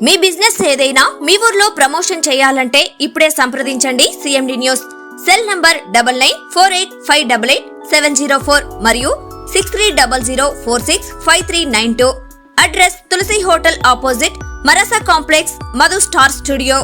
మీ business ఏదైనా మీ ఊర్లో promotion చేయాలంటే ఇప్పుడే సంప్రదించండి సిఎండి న్యూస్. సెల్ నంబర్ 9948588704 మరియు 6300465392. Address Tulasi hotel opposite Marasa complex, Madhu star studio.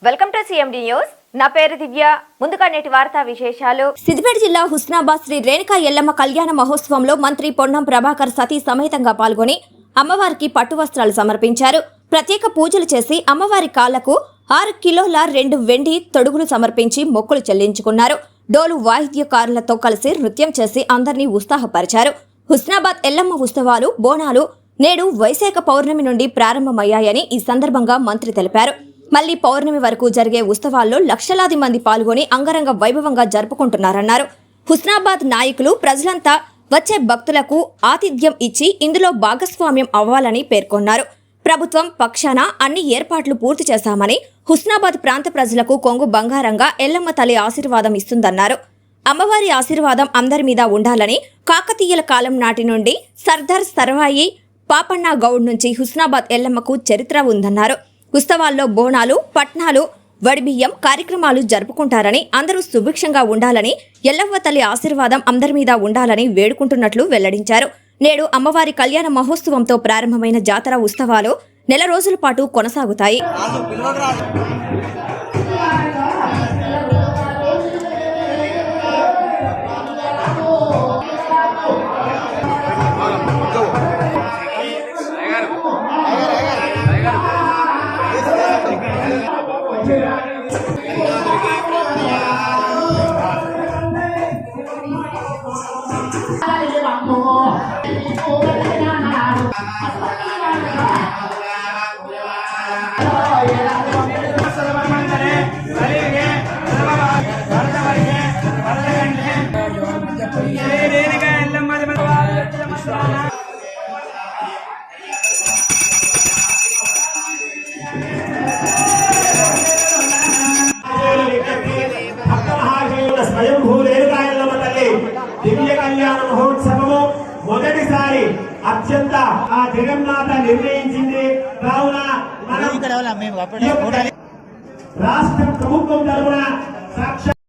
Welcome to CMD news. నా పేరు దివ్య. ముందుగా నేటి వార్తా విశేషాలు. సిద్దిపేట జిల్లా హుస్నాబాద్ శ్రీ రేణుకా ఎల్లమ్మ కళ్యాణ మహోత్సవంలో మంత్రి పొన్నం ప్రభాకర్ సతీ సమేతంగా పాల్గొని అమ్మవారికి పట్టు వస్త్రాలు సమర్పించారు. ప్రత్యేక పూజలు చేసి అమ్మవారి కాళ్లకు 6 కిలోల 2 వెండి తొడుగులు సమర్పించి మొక్కులు చెల్లించుకున్నారు. డోలు వాయిద్యకారులతో కలిసి నృత్యం చేసి అందరినీ ఉత్సాహపరిచారు. హుస్నాబాద్ ఎల్లమ్మ ఉత్సవాలు బోనాలు నేడు వైశాఖ పౌర్ణమి నుండి ప్రారంభమయ్యాయని ఈ సందర్భంగా మంత్రి తెలిపారు. మళ్లీ పౌర్ణమి వరకు జరిగే ఉత్సవాల్లో లక్షలాది మంది పాల్గొని అంగరంగ వైభవంగా జరుపుకుంటున్నారన్నారు. హుస్నాబాద్ నాయకులు ప్రజలంతా వచ్చే భక్తులకు ఆతిథ్యం ఇచ్చి ఇందులో భాగస్వామ్యం అవ్వాలని పేర్కొన్నారు. ప్రభుత్వం పక్షాన అన్ని ఏర్పాట్లు పూర్తి చేశామని, హుస్నాబాద్ ప్రాంత ప్రజలకు కొంగు బంగారంగా ఎల్లమ్మ తల్లి ఆశీర్వాదం ఇస్తుందన్నారు. అమ్మవారి ఆశీర్వాదం అందరి మీద ఉండాలని, కాకతీయుల కాలం నాటి నుండి సర్దార్ సర్వాయి పాపన్న గౌడ్ నుంచి హుస్నాబాద్ ఎల్లమ్మకు చరిత్ర ఉందన్నారు. ఉత్సవాల్లో బోనాలు, పట్నాలు, వడిబియ్యం కార్యక్రమాలు జరుపుకుంటారని, అందరూ సుభిక్షంగా ఉండాలని, ఎల్లవ్వ తల్లి ఆశీర్వాదం అందరి మీద ఉండాలని వేడుకుంటున్నట్లు వెల్లడించారు. నేడు అమ్మవారి కళ్యాణ మహోత్సవంతో ప్రారంభమైన జాతర ఉత్సవాలు నెల రోజుల పాటు కొనసాగుతాయి. దివ్య కళ్యాణ మహోత్సవము మొదటిసారి అత్యంత ఆ జగన్మాత నిర్ణయించింది. కావున రాష్ట్ర ప్రభుత్వం తరఫున సాక్షాత్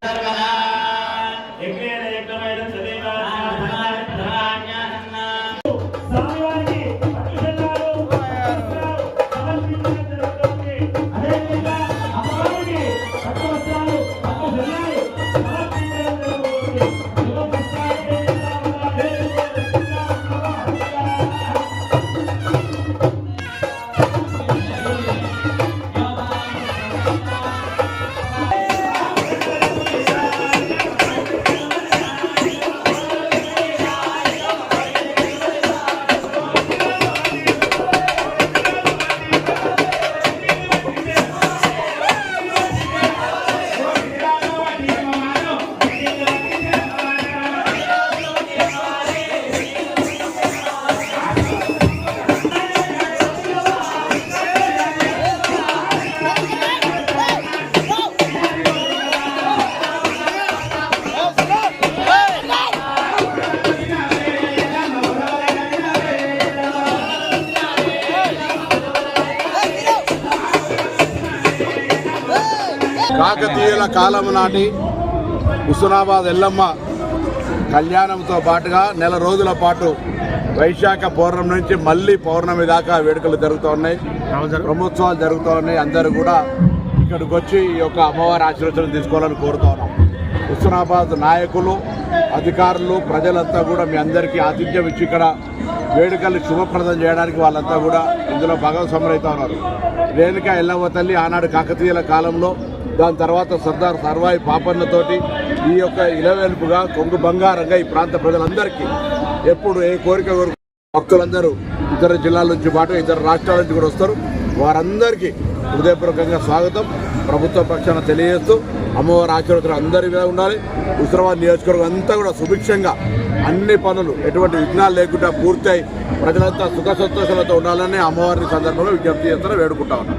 కాకతీయుల కాలం నాటి హుస్నాబాద్ ఎల్లమ్మ కళ్యాణంతో పాటుగా నెల రోజుల పాటు వైశాఖ పౌర్ణమి నుంచి మళ్ళీ పౌర్ణమి దాకా వేడుకలు జరుగుతూ ఉన్నాయి, బ్రహ్మోత్సవాలు జరుగుతూ ఉన్నాయి. అందరూ కూడా ఇక్కడికి వచ్చి ఈ యొక్క అమ్మవారి ఆశీర్వచనం తీసుకోవాలని కోరుతూ ఉన్నాం. హుస్నాబాద్ నాయకులు, అధికారులు, ప్రజలంతా కూడా మీ అందరికీ ఆతిథ్యం ఇచ్చి ఇక్కడ వేడుకలు శుభప్రదం చేయడానికి వాళ్ళంతా కూడా ఇందులో భాగస్వాములవుతూ ఉన్నారు. రేణుకా ఎల్లమ్మ తల్లి ఆనాడు కాకతీయుల కాలంలో, దాని తర్వాత సర్దార్ సర్వాయి పాపన్నతోటి ఈ యొక్క ఇలవేల్పుగా కొంగు బంగారంగా ఈ ప్రాంత ప్రజలందరికీ ఎప్పుడు ఏ కోరిక భక్తులందరూ ఇతర జిల్లాల నుంచి పాటు ఇతర రాష్ట్రాల నుంచి కూడా వస్తారు. వారందరికీ హృదయపూర్వకంగా స్వాగతం ప్రభుత్వ పక్షాన తెలియజేస్తూ అమ్మవారి ఆశీర్వాదాలు అందరి మీద ఉండాలి. హుస్నాబాద్ నియోజకవర్గం అంతా కూడా సుభిక్షంగా అన్ని పనులు ఎటువంటి విఘ్నాలు లేకుండా పూర్తయి ప్రజలంతా సుఖ సంతోషాలతో ఉండాలని అమ్మవారిని సందర్భంగా విజ్ఞప్తి చేస్తారని వేడుకుంటా ఉన్నాం.